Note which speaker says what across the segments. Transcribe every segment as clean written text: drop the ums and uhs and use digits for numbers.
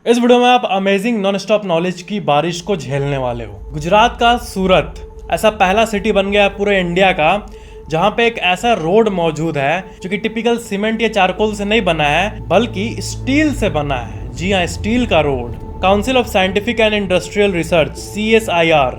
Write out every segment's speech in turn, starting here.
Speaker 1: इस वीडियो में आप अमेजिंग नॉन स्टॉप नॉलेज की बारिश को झेलने वाले हो। गुजरात का सूरत ऐसा पहला सिटी बन गया है पूरे इंडिया का जहां पे एक ऐसा रोड मौजूद है जो कि टिपिकल सीमेंट या चारकोल से नहीं बना है बल्कि स्टील से बना है। जी हाँ, स्टील का road. Council of scientific and industrial research CSIR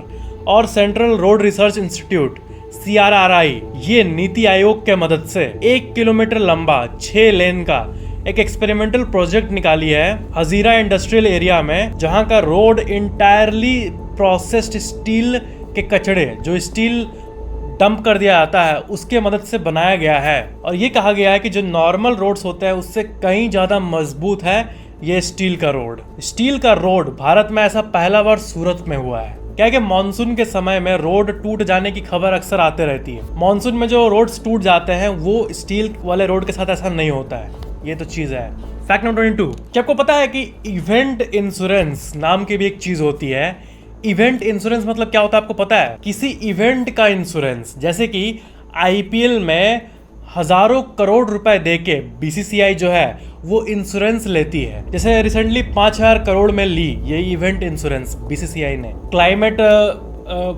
Speaker 1: और central road research institute CRRI ये नीति आयोग के मदद से 1 किलोमीटर लंबा 6 लेन का एक एक्सपेरिमेंटल प्रोजेक्ट निकाली है हजीरा इंडस्ट्रियल एरिया में, जहां का रोड इंटायरली प्रोसेस्ड स्टील के कचड़े जो स्टील डंप कर दिया जाता है उसके मदद से बनाया गया है। और ये कहा गया है कि जो नॉर्मल रोड्स होते हैं उससे कहीं ज्यादा मजबूत है ये स्टील का रोड। स्टील का रोड भारत में ऐसा पहला बार सूरत में हुआ है। क्या है कि मानसून के समय में रोड टूट जाने की खबर अक्सर आते रहती है। मानसून में जो रोड्स टूट जाते हैं वो स्टील वाले रोड के साथ ऐसा नहीं होता है। ये तो चीज है। फैक्ट नंबर 22, क्या आपको पता है कि इवेंट इंश्योरेंस नाम की भी एक चीज होती है। इवेंट इंश्योरेंस मतलब क्या होता है आपको पता है? किसी इवेंट का इंश्योरेंस, जैसे कि IPL में हजारों करोड़ रुपए देके BCCI जो है वो इंश्योरेंस लेती है। जैसे रिसेंटली 5,000 करोड़ में ली ये इवेंट इंश्योरेंस BCCI ने। क्लाइमेट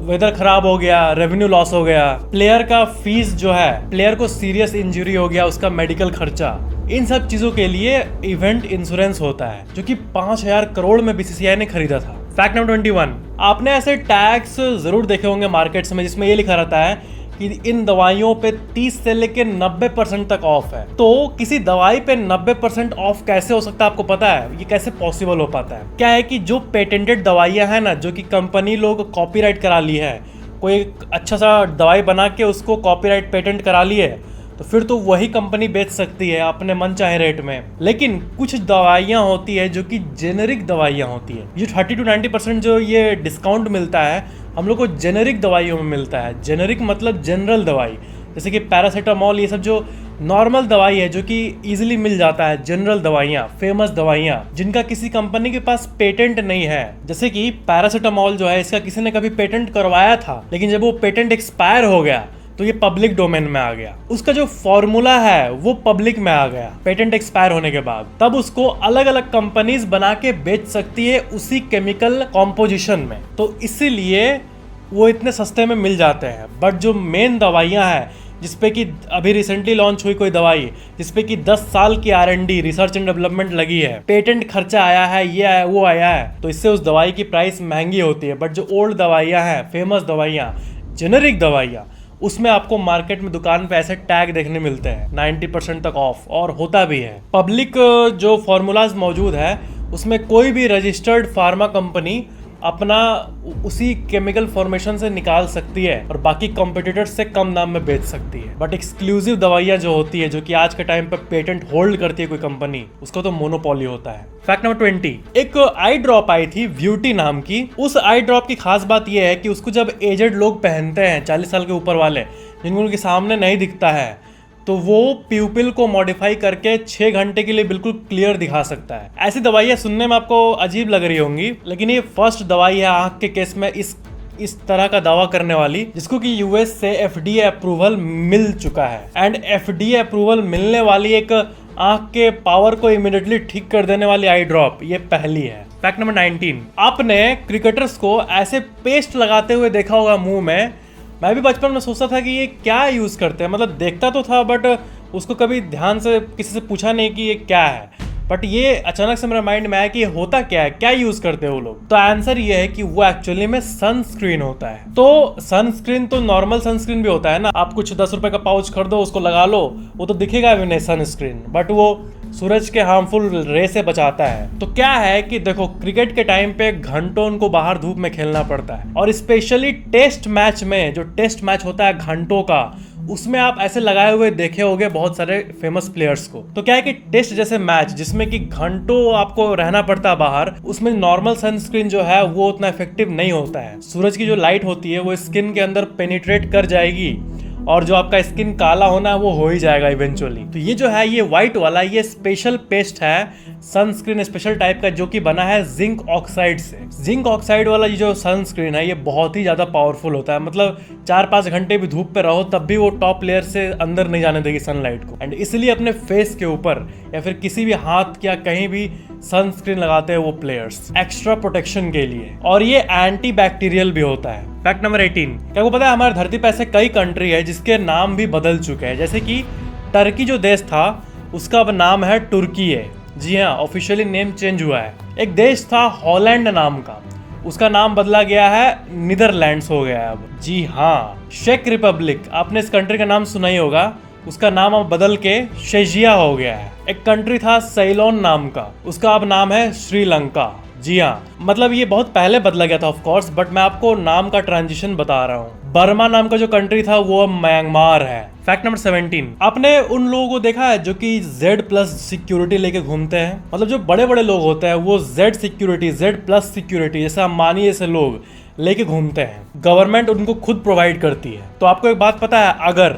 Speaker 1: वेदर खराब हो गया, रेवेन्यू लॉस हो गया, प्लेयर का फीस जो है, प्लेयर को सीरियस इंजरी हो गया उसका मेडिकल खर्चा, इन सब चीजों के लिए इवेंट इंश्योरेंस होता है जो कि 5,000 करोड़ में BCCI ने खरीदा था। फैक्ट नंबर 21, आपने ऐसे टैग्स जरूर देखे होंगे मार्केट्स में जिसमें ये लिखा रहता है कि इन दवाइयों पे 30 से लेके 90% तक ऑफ है। तो किसी दवाई पे 90% ऑफ कैसे हो सकता है आपको पता है? ये कैसे पॉसिबल हो पाता है? क्या है कि जो पेटेंटेड दवाइयां हैं ना, जो कि कंपनी लोग कॉपीराइट करा ली है, कोई अच्छा सा दवाई बना के उसको कॉपीराइट पेटेंट करा ली है, तो फिर तो वही कंपनी बेच सकती है अपने मन चाहे रेट में। लेकिन कुछ दवाइयाँ होती है जो कि जेनेरिक दवाइयाँ होती है। ये 30 to 90% जो ये डिस्काउंट मिलता है हम लोग को जेनेरिक दवाइयों में मिलता है। जेनेरिक मतलब जनरल दवाई, जैसे कि पैरासीटामोल, ये सब जो नॉर्मल दवाई है जो कि इजीली मिल जाता है। जनरल दवाइयाँ, फेमस दवाइयाँ जिनका किसी कंपनी के पास पेटेंट नहीं है। जैसे कि पैरासीटामोल जो है इसका किसी ने कभी पेटेंट करवाया था, लेकिन जब वो पेटेंट एक्सपायर हो गया तो ये पब्लिक डोमेन में आ गया। उसका जो फॉर्मूला है वो पब्लिक में आ गया पेटेंट एक्सपायर होने के बाद। तब उसको अलग अलग कंपनीज बना के बेच सकती है उसी केमिकल कॉम्पोजिशन में, तो इसीलिए वो इतने सस्ते में मिल जाते हैं। बट जो मेन दवाइयां हैं जिसपे कि अभी रिसेंटली लॉन्च हुई कोई दवाई जिसपे कि 10 साल की R&D रिसर्च एंड डेवलपमेंट लगी है, पेटेंट खर्चा आया है, ये आया वो आया है, तो इससे उस दवाई की प्राइस महंगी होती है। बट जो ओल्ड दवाइयाँ हैं, फेमस दवाइयाँ, जेनेरिक दवाइयाँ, उसमें आपको मार्केट में दुकान पे ऐसे टैग देखने मिलते हैं 90% तक ऑफ, और होता भी है। पब्लिक जो फॉर्मूलाज मौजूद है उसमें कोई भी रजिस्टर्ड फार्मा कंपनी अपना उसी केमिकल फॉर्मेशन से निकाल सकती है और बाकी कॉम्पिटिटर्स से कम दाम में बेच सकती है। बट एक्सक्लूसिव दवाइयाँ जो होती है, जो कि आज के टाइम पे पेटेंट होल्ड करती है कोई कंपनी, उसको तो मोनोपोली होता है। फैक्ट नंबर 20, एक आई ड्रॉप आई थी ब्यूटी नाम की। उस आई ड्रॉप की खास बात यह है कि उसको जब एजेड लोग पहनते हैं, 40 साल के ऊपर वाले, जिनको उनके सामने नहीं दिखता है, तो वो प्यूपिल को मॉडिफाई करके 6 घंटे के लिए बिल्कुल क्लियर दिखा सकता है। ऐसी दवाइयाँ सुनने में आपको अजीब लग रही होंगी, लेकिन ये फर्स्ट दवाई है आंख के केस में इस तरह का दावा करने वाली, जिसको कि US से FDA अप्रूवल मिल चुका है। एंड FDA अप्रूवल मिलने वाली एक आंख के पावर को इमीडिएटली ठीक कर देने वाली आई ड्रॉप ये पहली है। फैक्ट नंबर 19, आपने क्रिकेटर्स को ऐसे पेस्ट लगाते हुए देखा होगा मुंह में। मैं भी बचपन में सोचता था कि ये क्या यूज़ करते हैं, मतलब देखता तो था बट उसको कभी ध्यान से किसी से पूछा नहीं कि ये क्या है। बट ये अचानक से मेरे माइंड में आया कि ये होता क्या है, क्या यूज़ करते हैं वो लोग। तो आंसर ये है कि वो एक्चुअली में सनस्क्रीन होता है। तो सनस्क्रीन तो नॉर्मल सनस्क्रीन भी होता है ना, आप कुछ 10 रुपए का पाउच खरीदो, उसको लगा लो, वो तो दिखेगा भी नहीं सनस्क्रीन, बट वो सूरज के हार्मफुल रे से बचाता है। तो क्या है कि देखो, क्रिकेट के टाइम पे घंटों उनको बाहर धूप में खेलना पड़ता है, और स्पेशली टेस्ट मैच में, जो टेस्ट मैच होता है घंटों का, उसमें आप ऐसे लगाए हुए देखे होंगे बहुत सारे फेमस प्लेयर्स को। तो क्या है कि टेस्ट जैसे मैच जिसमें कि घंटों आपको रहना पड़ता है बाहर, उसमें नॉर्मल सनस्क्रीन जो है वो उतना इफेक्टिव नहीं होता है। सूरज की जो लाइट होती है वो स्किन के अंदर पेनिट्रेट कर जाएगी और जो आपका स्किन काला होना है वो हो ही जाएगा इवेंचुअली। तो ये जो है ये व्हाइट वाला ये स्पेशल पेस्ट है सनस्क्रीन स्पेशल टाइप का, जो कि बना है जिंक ऑक्साइड से। जिंक ऑक्साइड वाला ये जो सनस्क्रीन है ये बहुत ही ज्यादा पावरफुल होता है, मतलब 4-5 घंटे भी धूप पे रहो तब भी वो टॉप लेयर से अंदर नहीं जाने देगी सनलाइट को। एंड इसलिए अपने फेस के ऊपर या फिर किसी भी हाथ या कहीं भी सनस्क्रीन लगाते हैं वो प्लेयर्स एक्स्ट्रा प्रोटेक्शन के लिए, और ये एंटी बैक्टीरियल भी होता है। फैक्ट नंबर 18, क्या आपको पता है हमारी धरती पे ऐसे कई कंट्री है जिसके नाम भी बदल चुके हैं, जैसे कि टर्की जो देश था उसका अब नाम है तुर्की है। जी हाँ, ऑफिशियली नेम चेंज हुआ है। एक देश था हॉलैंड नाम का, उसका नाम बदला गया है नीदरलैंड्स हो गया है अब। जी हाँ, चेक रिपब्लिक, आपने इस कंट्री का नाम सुना ही होगा, उसका नाम अब बदल के शेजिया हो गया है। एक कंट्री था सेलोन नाम का, उसका अब नाम है श्रीलंका। जी हाँ, मतलब ये बहुत पहले बदला गया था ऑफ कोर्स, बट मैं आपको नाम का ट्रांजिशन बता रहा हूँ। बर्मा नाम का जो कंट्री था वो अब म्यांमार है। फैक्ट नंबर 17, आपने उन लोगों को देखा है जो कि Z+ सिक्योरिटी लेके घूमते हैं, मतलब जो बड़े बड़े लोग होते हैं वो Z सिक्योरिटी, Z+ सिक्योरिटी जैसे अंबानी जैसे लोग लेके घूमते हैं, गवर्नमेंट उनको खुद प्रोवाइड करती है। तो आपको एक बात पता है, अगर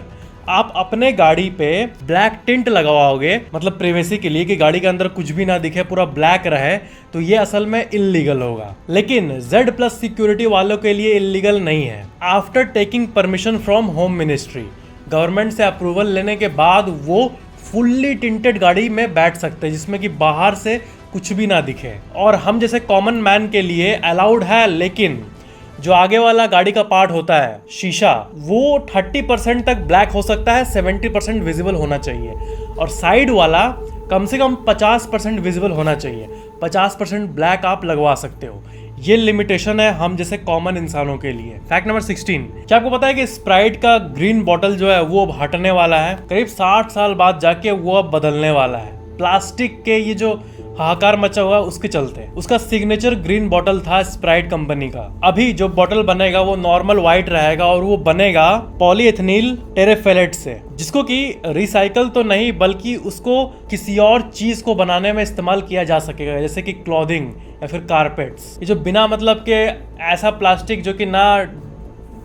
Speaker 1: आप अपने गाड़ी पे ब्लैक टिंट लगवाओगे, मतलब प्रिवेसी के लिए कि गाड़ी के अंदर कुछ भी ना दिखे, पूरा ब्लैक रहे, तो ये असल में इल्लीगल होगा। लेकिन Z+ सिक्योरिटी वालों के लिए इल्लीगल नहीं है। After taking permission from home ministry, government से अप्रूवल लेने के बाद वो फुल्ली टिंटेड गाड़ी में बैठ सकते हैं जिसमें कि बाहर से कुछ भी ना दिखे। और हम जैसे कॉमन मैन के लिए अलाउड है, लेकिन जो आगे वाला गाड़ी का पार्ट होता है शीशा, वो 30% तक ब्लैक हो सकता है, 70% विजिबल होना चाहिए, और साइड वाला कम से कम 50% विजिबल होना चाहिए। 50% ब्लैक आप लगवा सकते हो। ये लिमिटेशन है हम जैसे कॉमन इंसानों के लिए। फैक्ट नंबर 16, क्या आपको पता है कि स्प्राइट का ग्रीन बॉटल जो है वो अब हटने वाला है, करीब 60 साल बाद जाके वो अब बदलने वाला है। प्लास्टिक के ये जो हाहाकार मचा हुआ उसके चलते उसका सिग्नेचर ग्रीन बॉटल था स्प्राइट कंपनी का। अभी जो बॉटल बनेगा वो नॉर्मल व्हाइट रहेगा और वो बनेगा पॉलीएथिलीन टेरेफेलेट से, जिसको कि रिसाइकल तो नहीं बल्कि उसको किसी और चीज को बनाने में इस्तेमाल किया जा सकेगा, जैसे कि क्लॉथिंग या फिर कारपेट्स। ये जो बिना मतलब के ऐसा प्लास्टिक जो कि ना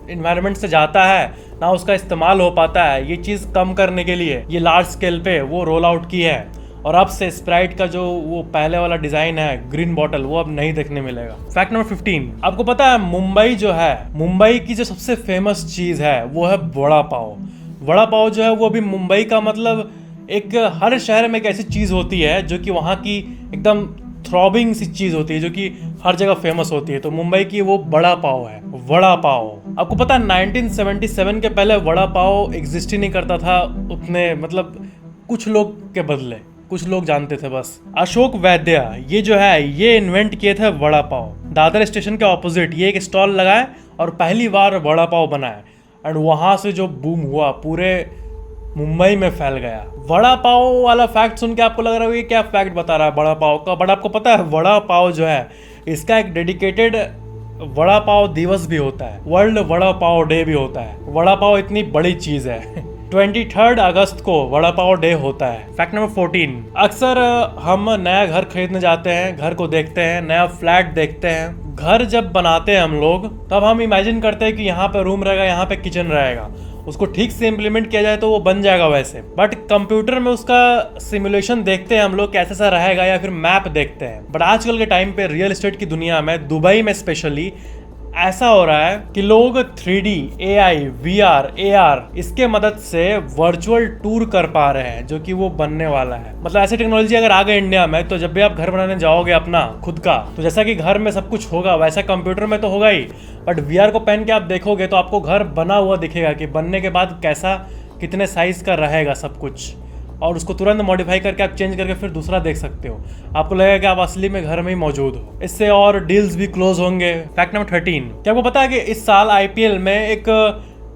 Speaker 1: इन्वायरमेंट से जाता है ना उसका इस्तेमाल हो पाता है, ये चीज कम करने के लिए ये लार्ज स्केल पे वो रोल आउट की है। और अब से स्प्राइट का जो वो पहले वाला डिजाइन है ग्रीन बॉटल वो अब नहीं देखने मिलेगा। फैक्ट नंबर 15, आपको पता है मुंबई जो है, मुंबई की जो सबसे फेमस चीज है वो है वड़ा पाव। वड़ा पाव जो है वो भी मुंबई का, मतलब एक हर शहर में एक ऐसी चीज होती है जो कि वहाँ की एकदम थ्रॉबिंग सी चीज होती है जो कि हर जगह फेमस होती है। तो मुंबई की वो वड़ा पाव है, वड़ा पाव। आपको पता है 1977 के पहले वड़ा पाव एग्जिस्ट ही नहीं करता था उतने, मतलब कुछ लोग के बदले कुछ लोग जानते थे बस। अशोक वैद्य ये जो है ये इन्वेंट किए थे वड़ा पाव। दादर स्टेशन के ऑपोजिट ये एक स्टॉल लगाए और पहली बार वड़ा पाव बनाए, एंड वहां से जो बूम हुआ पूरे मुंबई में फैल गया। वड़ा पाव वाला फैक्ट सुन के आपको लग रहा है ये क्या फैक्ट बता रहा है वड़ा पाव का, बट आपको पता है वड़ा पाव जो है इसका एक डेडिकेटेड वड़ा पाव दिवस भी होता है, वर्ल्ड वड़ा पाव डे भी होता है। वड़ा पाव इतनी बड़ी चीज है 23 अगस्त को वड़ा पाव डे होता है। फैक्ट नंबर 14, अक्सर हम नया घर खरीदने जाते हैं, घर को देखते हैं, नया फ्लैट देखते हैं। घर जब बनाते हैं हम लोग तब हम इमेजिन करते हैं कि यहाँ पे रूम रहेगा, यहाँ पे किचन रहेगा, उसको ठीक से इम्प्लीमेंट किया जाए तो वो बन जाएगा वैसे। बट कंप्यूटर में उसका सिमुलेशन देखते हैं हम लोग कैसे सा रहेगा, या फिर मैप देखते हैं। बट आजकल के टाइम पे रियल एस्टेट की दुनिया में, दुबई में स्पेशली ऐसा हो रहा है कि लोग 3D, AI, VR, AR इसके मदद से वर्चुअल टूर कर पा रहे हैं, जो कि वो बनने वाला है। मतलब ऐसी टेक्नोलॉजी अगर आ गई इंडिया में तो जब भी आप घर बनाने जाओगे अपना खुद का, तो जैसा कि घर में सब कुछ होगा वैसा कंप्यूटर में तो होगा ही, बट VR को पहन के आप देखोगे तो आपको घर बना हुआ दिखेगा कि बनने के बाद कैसा, कितने साइज का रहेगा सब कुछ, और उसको तुरंत मॉडिफाई करके आप चेंज करके फिर दूसरा देख सकते हो। आपको लगेगा कि आप असली में घर में ही मौजूद हो। इससे और डील्स भी क्लोज होंगे। फैक्ट नंबर 13, क्या आपको पता है कि इस साल IPL में एक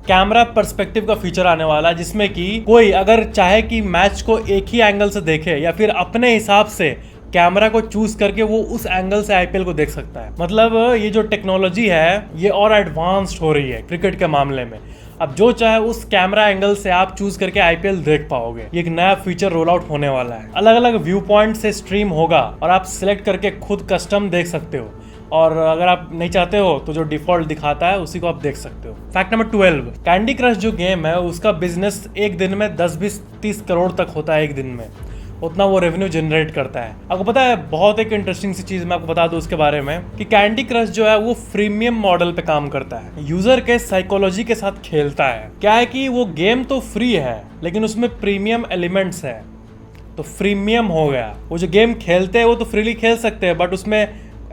Speaker 1: कैमरा पर्सपेक्टिव का फीचर आने वाला है, जिसमें कि कोई अगर चाहे कि मैच को एक ही एंगल से देखे या फिर अपने हिसाब से कैमरा को चूज करके वो उस एंगल से IPL को देख सकता है। मतलब ये जो टेक्नोलॉजी है ये और एडवांस्ड हो रही है क्रिकेट के मामले में। अब जो चाहे उस कैमरा एंगल से आप चूज करके IPL देख पाओगे। ये एक नया फीचर रोल आउट होने वाला है। अलग अलग व्यू पॉइंट से स्ट्रीम होगा और आप सिलेक्ट करके खुद कस्टम देख सकते हो। और अगर आप नहीं चाहते हो तो जो डिफॉल्ट दिखाता है उसी को आप देख सकते हो। फैक्ट नंबर 12, कैंडी क्रश जो गेम है उसका बिजनेस एक दिन में 10-20-30 करोड़ तक होता है। एक दिन में उतना वो रेवेन्यू जनरेट करता है। आपको पता है बहुत एक इंटरेस्टिंग सी चीज़ मैं आपको बता दूं उसके बारे में कि कैंडी क्रश जो है वो फ्रीमियम मॉडल पे काम करता है, यूजर के साइकोलॉजी के साथ खेलता है। क्या है कि वो गेम तो फ्री है लेकिन उसमें प्रीमियम एलिमेंट्स है, तो फ्रीमियम हो गया। वो जो गेम खेलते हैं वो तो फ्रीली खेल सकते हैं, बट उसमें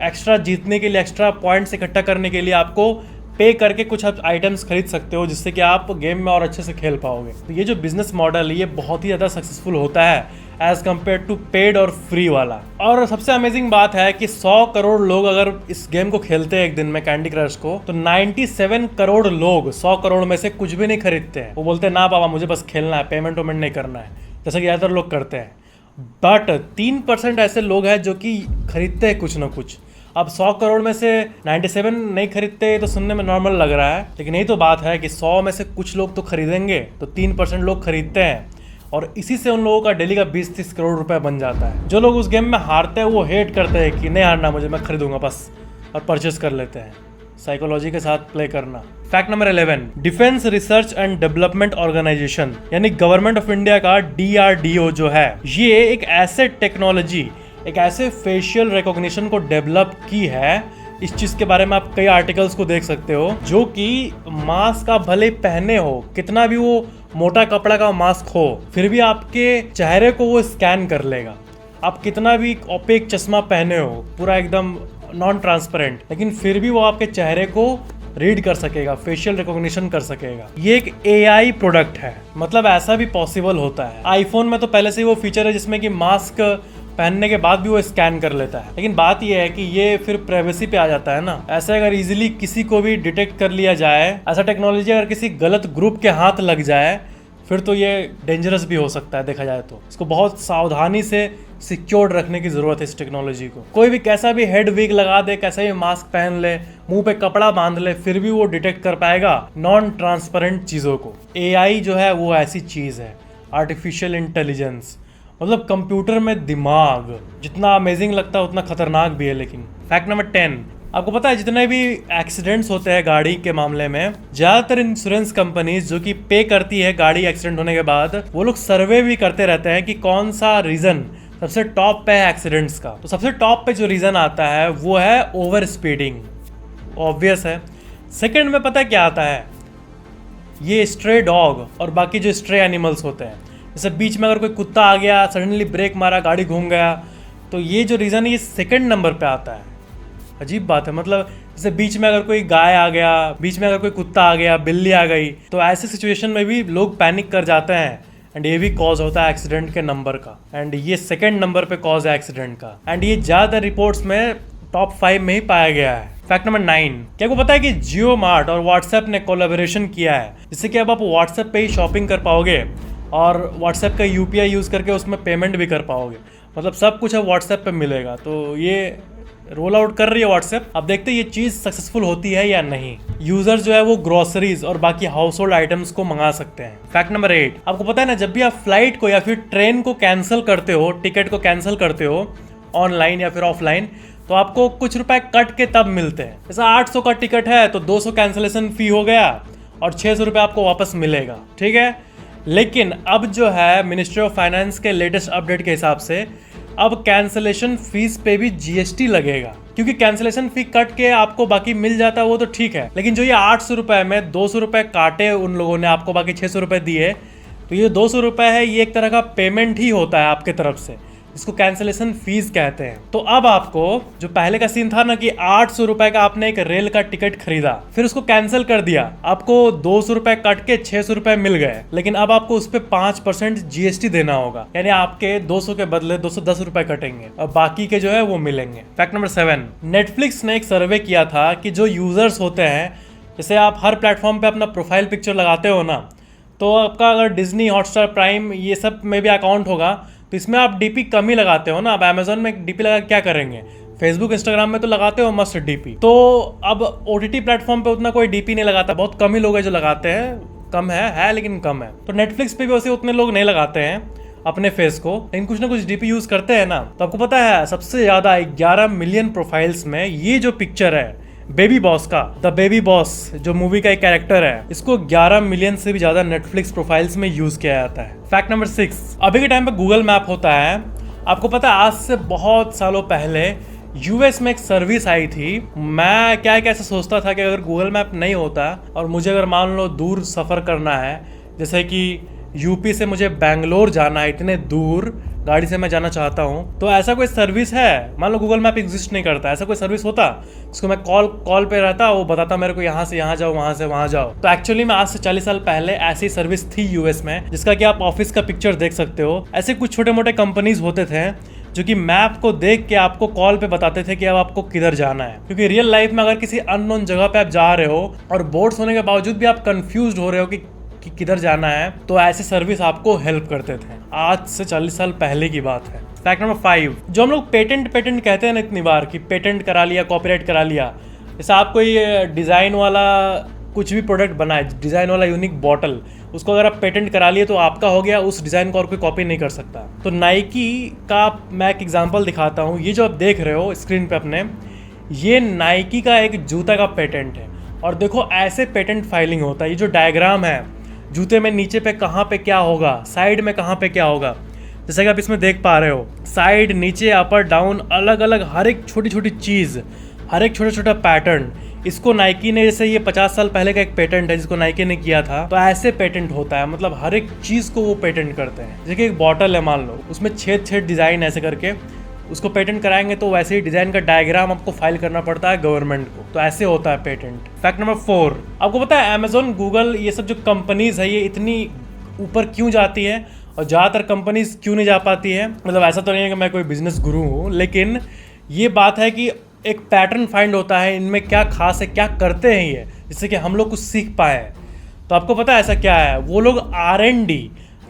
Speaker 1: एक्स्ट्रा जीतने के लिए, एक्स्ट्रा पॉइंट्स इकट्ठा करने के लिए आपको पे करके कुछ आप आइटम्स खरीद सकते हो जिससे कि आप गेम में और अच्छे से खेल पाओगे। तो ये जो बिजनेस मॉडल है ये बहुत ही ज़्यादा सक्सेसफुल होता है एज कम्पेयर टू पेड और फ्री वाला। और सबसे अमेजिंग बात है कि 100 करोड़ लोग अगर इस गेम को खेलते हैं एक दिन में कैंडी क्रश को, तो 97 करोड़ लोग 100 करोड़ में से कुछ भी नहीं खरीदते हैं। वो बोलते हैं ना बाबा मुझे बस खेलना है, पेमेंट वेमेंट नहीं करना है, जैसा कि ज़्यादातर लोग करते हैं। बट 3% ऐसे लोग हैं जो कि खरीदते हैं कुछ ना कुछ। अब 100 करोड़ में से 97 नहीं खरीदते तो सुनने में नॉर्मल लग रहा है, लेकिन यही तो बात है कि 100 में से कुछ लोग तो खरीदेंगे, तो 3% लोग खरीदते हैं और इसी से उन लोगों का डेली का 20-30 करोड़ रुपए बन जाता है। जो लोग उस गेम में हारते हैं वो हेट करते हैं कि नहीं हारना मुझे, मैं खरीदूंगा बस, और परचेस कर लेते हैं। साइकोलॉजी के साथ प्ले करना। Fact number 11, defence research and development organisation यानी गवर्नमेंट ऑफ इंडिया का DRDO जो है, ये एक ऐसे टेक्नोलॉजी, एक ऐसे फेशियल रिकॉग्निशन को डेवलप की है, इस चीज़ के बारे में आप कई आर्टिकल्स को देख सकते हो, जो कि मास्क आप भले पहने हो, कितना भी वो मोटा कपड़ा का मास्क हो, फिर भी आपके चेहरे को वो स्कैन कर लेगा। आप कितना भी ओपेक चश्मा पहने हो, पूरा एकदम नॉन ट्रांसपेरेंट, लेकिन फिर भी वो आपके चेहरे को रीड कर सकेगा, फेशियल रिकॉग्निशन कर सकेगा। ये एक AI प्रोडक्ट है, मतलब ऐसा भी पॉसिबल होता है। आईफोन में तो पहले से ही वो फीचर है जिसमें कि मास्क पहनने के बाद भी वो स्कैन कर लेता है, लेकिन बात ये है कि ये फिर प्राइवेसी पे आ जाता है ना। ऐसे अगर इजीली किसी को भी डिटेक्ट कर लिया जाए, ऐसा टेक्नोलॉजी अगर किसी गलत ग्रुप के हाथ लग जाए, फिर तो ये डेंजरस भी हो सकता है देखा जाए तो। इसको बहुत सावधानी से सिक्योर्ड रखने की जरूरत है इस टेक्नोलॉजी को। कोई भी कैसा भी हेड विग लगा दे, कैसा भी मास्क पहन ले, मुंह पे कपड़ा बांध ले, फिर भी वो डिटेक्ट कर पाएगा नॉन ट्रांसपेरेंट चीज़ों को। AI जो है वो ऐसी चीज़ है, आर्टिफिशियल इंटेलिजेंस, मतलब कंप्यूटर में दिमाग। जितना अमेजिंग लगता है उतना खतरनाक भी है। लेकिन फैक्ट नंबर 10, आपको पता है जितने भी एक्सीडेंट्स होते हैं गाड़ी के मामले में, ज़्यादातर इंश्योरेंस कंपनीज जो कि पे करती है गाड़ी एक्सीडेंट होने के बाद, वो लोग सर्वे भी करते रहते हैं कि कौन सा रीज़न सबसे टॉप पे है एक्सीडेंट्स का। तो सबसे टॉप पे जो रीज़न आता है वो है ओवर स्पीडिंग, ऑब्वियस है। सेकंड में पता है क्या आता है, ये स्ट्रे डॉग और बाकी जो स्ट्रे एनिमल्स होते हैं। जैसे बीच में अगर कोई कुत्ता आ गया, सडनली ब्रेक मारा, गाड़ी घूम गया, तो ये जो रीज़न है ये सेकंड नंबर पे आता है। अजीब बात है, मतलब जैसे बीच में अगर कोई गाय आ गया, बीच में अगर कोई कुत्ता आ गया, बिल्ली आ गई, तो ऐसे सिचुएशन में भी लोग पैनिक कर जाते हैं, एंड ये भी कॉज होता है एक्सीडेंट के नंबर का, एंड ये सेकंड नंबर पे कॉज है एक्सीडेंट का, एंड ये ज़्यादातर रिपोर्ट्स में टॉप 5 में ही पाया गया है। फैक्ट नंबर 9, क्या आपको पता है कि जियो मार्ट और व्हाट्सएप ने कोलैबोरेशन किया है, जिससे कि अब आप व्हाट्सएप पे ही शॉपिंग कर पाओगे और व्हाट्सएप का UPI यूज़ करके उसमें पेमेंट भी कर पाओगे। मतलब सब कुछ अब व्हाट्सएप पे मिलेगा। तो ये रोल आउट कर रही है व्हाट्सएप। अब देखते हैं ये चीज़ सक्सेसफुल होती है या नहीं। यूजर जो है वो ग्रोसरीज और बाकी हाउस होल्ड आइटम्स को मंगा सकते हैं। फैक्ट नंबर 8, आपको पता है ना, जब भी आप फ्लाइट को या फिर ट्रेन को कैंसिल करते हो, टिकट को कैंसिल करते हो ऑनलाइन या फिर ऑफलाइन, तो आपको कुछ रुपए कट के तब मिलते हैं। जैसे 800 का टिकट है तो 200 कैंसिलेशन फी हो गया और 600 रुपये आपको वापस मिलेगा, ठीक है। लेकिन अब जो है मिनिस्ट्री ऑफ फाइनेंस के लेटेस्ट अपडेट के हिसाब से अब कैंसिलेशन फीस पे भी GST लगेगा, क्योंकि कैंसिलेशन फी कट के आपको बाकी मिल जाता है वो तो ठीक है, लेकिन जो ये 800 रुपये में 200 रुपये काटे उन लोगों ने, आपको बाकी 600 रुपये दिए, तो ये 200 रुपये है, ये एक तरह का पेमेंट ही होता है आपके तरफ से, इसको कैंसिलेशन फीस कहते हैं। तो अब आपको जो पहले का सीन था ना कि 800 रुपए का आपने एक रेल का टिकट खरीदा, फिर उसको कैंसिल कर दिया, आपको 200 रुपए कट के 600 रुपए मिल गए, लेकिन अब आपको उस पर 5% GST देना होगा, यानी आपके 200 के बदले 210 रुपए कटेंगे और बाकी के जो है वो मिलेंगे। फैक्ट नंबर 7, नेटफ्लिक्स ने एक सर्वे किया था कि जो यूजर्स होते हैं, जैसे आप हर प्लेटफॉर्म पे अपना प्रोफाइल पिक्चर लगाते हो ना, तो आपका अगर डिज्नी, हॉटस्टार, प्राइम ये सब में भी अकाउंट होगा, तो इसमें आप DP कम ही लगाते हो ना। अब अमेजोन में DP लगा क्या करेंगे, फेसबुक, इंस्टाग्राम में तो लगाते हो मस्त DP। तो अब OTT प्लेटफॉर्म पे उतना कोई DP नहीं लगाता, बहुत कम ही लोग हैं जो लगाते हैं, कम है लेकिन कम है। तो नेटफ्लिक्स पे भी वैसे उतने लोग नहीं लगाते हैं, अपने फेस को, लेकिन कुछ ना कुछ डीपी यूज करते हैं ना। तो आपको पता है सबसे ज्यादा 11 मिलियन प्रोफाइल्स में ये जो पिक्चर है बेबी बॉस का, द बेबी बॉस जो मूवी का एक कैरेक्टर है, इसको 11 मिलियन से भी ज्यादा नेटफ्लिक्स प्रोफाइल्स में यूज किया जाता है। फैक्ट नंबर 6, अभी के टाइम पे गूगल मैप होता है। आपको पता है आज से बहुत सालों पहले यूएस में एक सर्विस आई थी। मैं क्या कैसे सोचता था कि अगर गूगल मैप नहीं होता और मुझे अगर मान लो दूर सफ़र करना है, जैसे कि यूपी से मुझे बैंगलोर जाना है, इतने दूर गाड़ी से मैं जाना चाहता हूँ, तो ऐसा कोई सर्विस है, मान लो गूगल मैप एग्जिस्ट नहीं करता, ऐसा कोई सर्विस होता जिसको मैं कॉल पे रहता, वो बताता मेरे को यहाँ से यहाँ जाओ, वहाँ से वहाँ जाओ। तो एक्चुअली में आज से 40 साल पहले ऐसी सर्विस थी यूएस में, जिसका कि आप ऑफिस का पिक्चर देख सकते हो। ऐसे कुछ छोटे मोटे कंपनीज होते थे जो कि मैप को देख के आपको कॉल पे बताते थे कि अब आपको किधर जाना है। क्योंकि रियल लाइफ में अगर किसी अननोन जगह पे आप जा रहे हो और बोर्ड्स होने के बावजूद भी आप कंफ्यूज हो रहे हो कि किधर जाना है, तो ऐसे सर्विस आपको हेल्प करते थे। आज से 40 साल पहले की बात है। फैक्ट नंबर 5, जो हम लोग पेटेंट कहते हैं ना इतनी बार कि पेटेंट करा लिया, कॉपीराइट करा लिया। जैसे आप कोई डिज़ाइन वाला कुछ भी प्रोडक्ट बनाए, डिज़ाइन वाला यूनिक बॉटल, उसको अगर आप पेटेंट करा लिए तो आपका हो गया, उस डिज़ाइन को और कोई कॉपी नहीं कर सकता। तो नाइकी का मैं एक एग्जांपल दिखाता हूँ। ये जो आप देख रहे हो स्क्रीन पे अपने, ये नाइकी का एक जूता का पेटेंट है। और देखो ऐसे पेटेंट फाइलिंग होता है। ये जो डायग्राम है जूते में, नीचे पे कहाँ पे क्या होगा, साइड में कहाँ पे क्या होगा, जैसे कि आप इसमें देख पा रहे हो, साइड, नीचे, अपर, डाउन, अलग अलग हर एक छोटी छोटी चीज़, हर एक छोटा छोटा पैटर्न, इसको नाइकी ने, जैसे ये 50 साल पहले का एक पेटेंट है जिसको नाइकी ने किया था, तो ऐसे पेटेंट होता है। मतलब हर एक चीज़ को वो पेटेंट करते हैं। जैसे कि एक बॉटल है मान लो, उसमें छेद डिज़ाइन ऐसे करके उसको पेटेंट कराएंगे, तो वैसे ही डिज़ाइन का डायग्राम आपको फाइल करना पड़ता है गवर्नमेंट को। तो ऐसे होता है पेटेंट। फैक्ट नंबर 4, आपको पता है अमेजोन, गूगल, ये सब जो कंपनीज है ये इतनी ऊपर क्यों जाती है और ज़्यादातर कंपनीज क्यों नहीं जा पाती है? मतलब ऐसा तो नहीं है कि मैं कोई बिजनेस गुरु हूँ, लेकिन ये बात है कि एक पैटर्न फाइंड होता है, इनमें क्या खास है, क्या करते हैं ये, जिससे कि हम लोग कुछ सीख पाए। तो आपको पता है ऐसा क्या है? वो लोग R&D,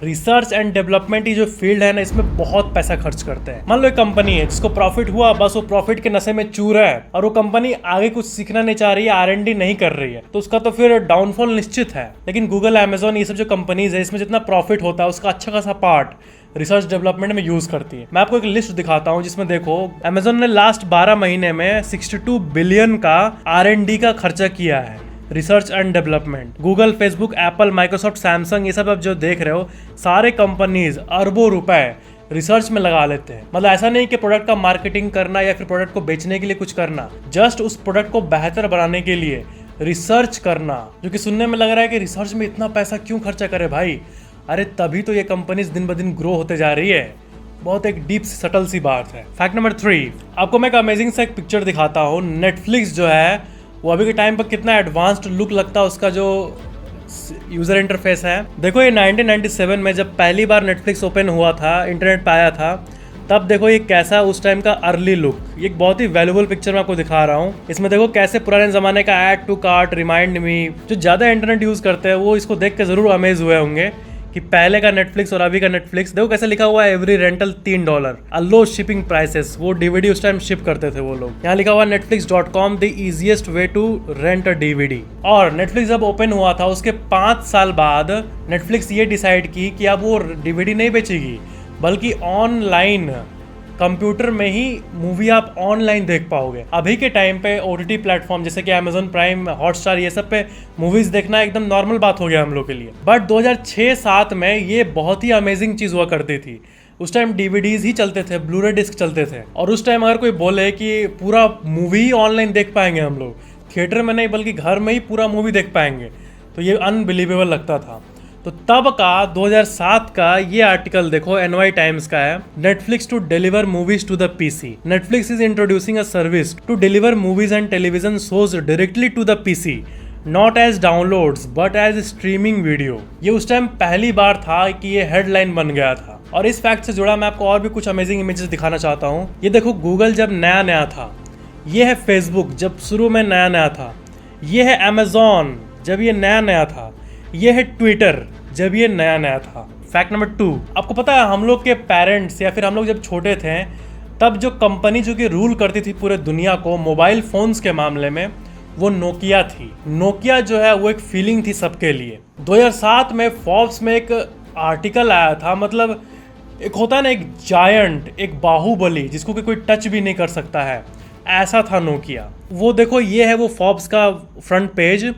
Speaker 1: रिसर्च एंड डेवलपमेंट, ये जो फील्ड है ना, इसमें बहुत पैसा खर्च करते हैं। मान लो एक कंपनी है जिसको प्रॉफिट हुआ, बस वो प्रॉफिट के नशे में चूर है और वो कंपनी आगे कुछ सीखना नहीं चाह रही है, R&D नहीं कर रही है, तो उसका तो फिर डाउनफॉल निश्चित है। लेकिन गूगल, अमेजोन, ये सब जो कंपनीज है, इसमें जितना प्रॉफिट होता है उसका अच्छा खासा पार्ट रिसर्च डेवलपमेंट में यूज करती है। मैं आपको एक लिस्ट दिखाता हूँ जिसमें देखो अमेजोन ने लास्ट 12 महीने में 62 बिलियन का R&D का खर्चा किया है, research and development. Google, Facebook, Apple, Microsoft, Samsung, ये सब आप जो देख रहे हो, सारे कंपनीज अरबों रुपए रिसर्च में लगा लेते हैं। मतलब ऐसा नहीं कि प्रोडक्ट का मार्केटिंग करना या फिर प्रोडक्ट को बेचने के लिए कुछ करना, जस्ट उस प्रोडक्ट को बेहतर बनाने के लिए रिसर्च करना। जो कि सुनने में लग रहा है कि रिसर्च में इतना पैसा क्यों खर्चा करे भाई? अरे तभी तो ये कंपनीज दिन ब दिन ग्रो होते जा रही है। बहुत एक डीप सटल सी बात है। फैक्ट नंबर 3, आपको मैं एक अमेजिंग सा एक पिक्चर दिखाता हूँ। नेटफ्लिक्स जो है वो अभी के टाइम पर कितना एडवांस्ड लुक लगता है, उसका जो यूज़र इंटरफेस है। देखो ये 1997 में जब पहली बार नेटफ्लिक्स ओपन हुआ था, इंटरनेट पे आया था, तब देखो ये कैसा उस टाइम का अर्ली लुक। ये एक बहुत ही वैल्यूबल पिक्चर मैं आपको दिखा रहा हूँ। इसमें देखो कैसे पुराने ज़माने का add to cart, remind me, जो ज़्यादा इंटरनेट यूज़ करते हैं वो इसको देख के ज़रूर अमेज हुए होंगे कि पहले का नेटफ्लिक्स और अभी का नेटफ्लिक्स। देखो कैसे लिखा हुआ है, every rental $3, low shipping prices. वो डीवीडी उस टाइम शिप करते थे वो लोग। यहाँ लिखा हुआ netflix.com, the easiest way to rent a DVD. और नेटफ्लिक्स जब ओपन हुआ था उसके 5 साल बाद नेटफ्लिक्स ये डिसाइड की कि अब वो डीवीडी नहीं बेचेगी, बल्कि ऑनलाइन कंप्यूटर में ही मूवी आप ऑनलाइन देख पाओगे। अभी के टाइम पे ओटीटी प्लेटफॉर्म जैसे कि अमेजोन प्राइम, हॉटस्टार, ये सब पे मूवीज देखना एकदम नॉर्मल बात हो गया हम लोग के लिए। बट 2006-07 में ये बहुत ही अमेजिंग चीज़ हुआ करती थी। उस टाइम डीवीडीज ही चलते थे, ब्लूरे डिस्क चलते थे, और उस टाइम अगर कोई बोले कि पूरा मूवी ही ऑनलाइन देख पाएंगे हम लोग, थिएटर में नहीं बल्कि घर में ही पूरा मूवी देख पाएंगे, तो ये अनबिलीवेबल लगता था। तो तब का 2007 का ये आर्टिकल देखो, NY टाइम्स का है, Netflix to deliver movies to the PC। Netflix is introducing a service to deliver movies and television shows directly to the PC, not as downloads but as streaming video. ये उस time पहली बार था कि ये headline बन गया था। और इस फैक्ट से जुड़ा मैं आपको और भी कुछ अमेजिंग इमेजेस दिखाना चाहता हूँ। ये देखो गूगल जब नया नया था, ये है फेसबुक जब शुरू में नया नया था, ये है अमेजॉन जब ये नया नया था, ये है ट्विटर जब ये नया नया था। फैक्ट नंबर 2, आपको पता है हम लोग के पेरेंट्स या फिर हम लोग जब छोटे थे तब जो कंपनी जो कि रूल करती थी पूरे दुनिया को मोबाइल फोन्स के मामले में, वो नोकिया थी। नोकिया जो है वो एक फीलिंग थी सबके लिए। 2007 में फोर्ब्स में एक आर्टिकल आया था, मतलब एक होता है ना, एक जायंट, एक बाहुबली जिसको कि कोई टच भी नहीं कर सकता है, ऐसा था नोकिया। वो देखो, ये है वो फोर्ब्स का फ्रंट पेज।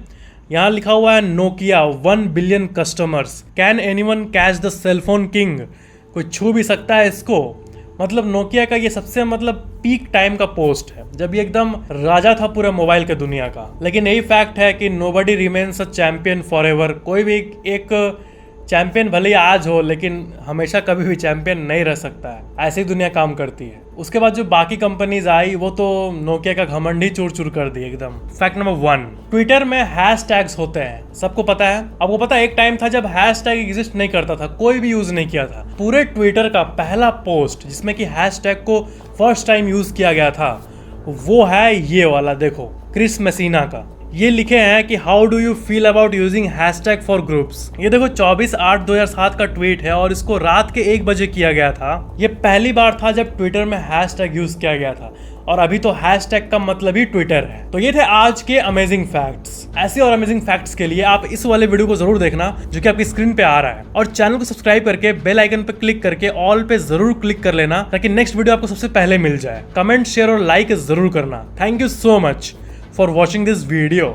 Speaker 1: यहाँ लिखा हुआ है Nokia 1 billion customers, can anyone catch the cellphone king, कोई छू भी सकता है इसको। मतलब नोकिया का ये सबसे पीक टाइम का पोस्ट है, जब ये एकदम राजा था पूरे मोबाइल के दुनिया का। लेकिन यही फैक्ट है कि nobody remains a champion for ever. कोई भी एक चैंपियन भले ही आज हो, लेकिन हमेशा कभी भी चैंपियन नहीं रह सकता है। ऐसे ही दुनिया काम करती है। उसके बाद जो बाकी कंपनीज आई वो तो नोकिया का घमंड ही चूर चूर कर दी एकदम। फैक्ट नंबर 1, ट्विटर में हैशटैग्स होते हैं, सबको पता है। आपको पता है एक टाइम था जब हैशटैग एग्जिस्ट नहीं करता था, कोई भी यूज नहीं किया था। पूरे ट्विटर का पहला पोस्ट जिसमें कि हैशटैग को फर्स्ट टाइम यूज किया गया था वो है ये वाला, देखो, क्रिस मेसिना का। ये लिखे हैं कि how do you feel about using hashtag for groups. ये देखो 24/8/2007 का ट्वीट है और इसको रात के 1 बजे किया गया था। ये पहली बार था जब ट्विटर में हैशटैग यूज किया गया था, और अभी तो हैशटैग का मतलब ही ट्विटर है। तो ये थे आज के अमेजिंग फैक्ट्स। ऐसे और अमेजिंग फैक्ट्स के लिए आप इस वाले वीडियो को जरूर देखना जो कि आपकी स्क्रीन पे आ रहा है, और चैनल को सब्सक्राइब करके बेल आइकन पे क्लिक करके ऑल पे जरूर क्लिक कर लेना ताकि नेक्स्ट वीडियो आपको सबसे पहले मिल जाए। कमेंट, शेयर और लाइक जरूर करना। Thank you so much for watching this video.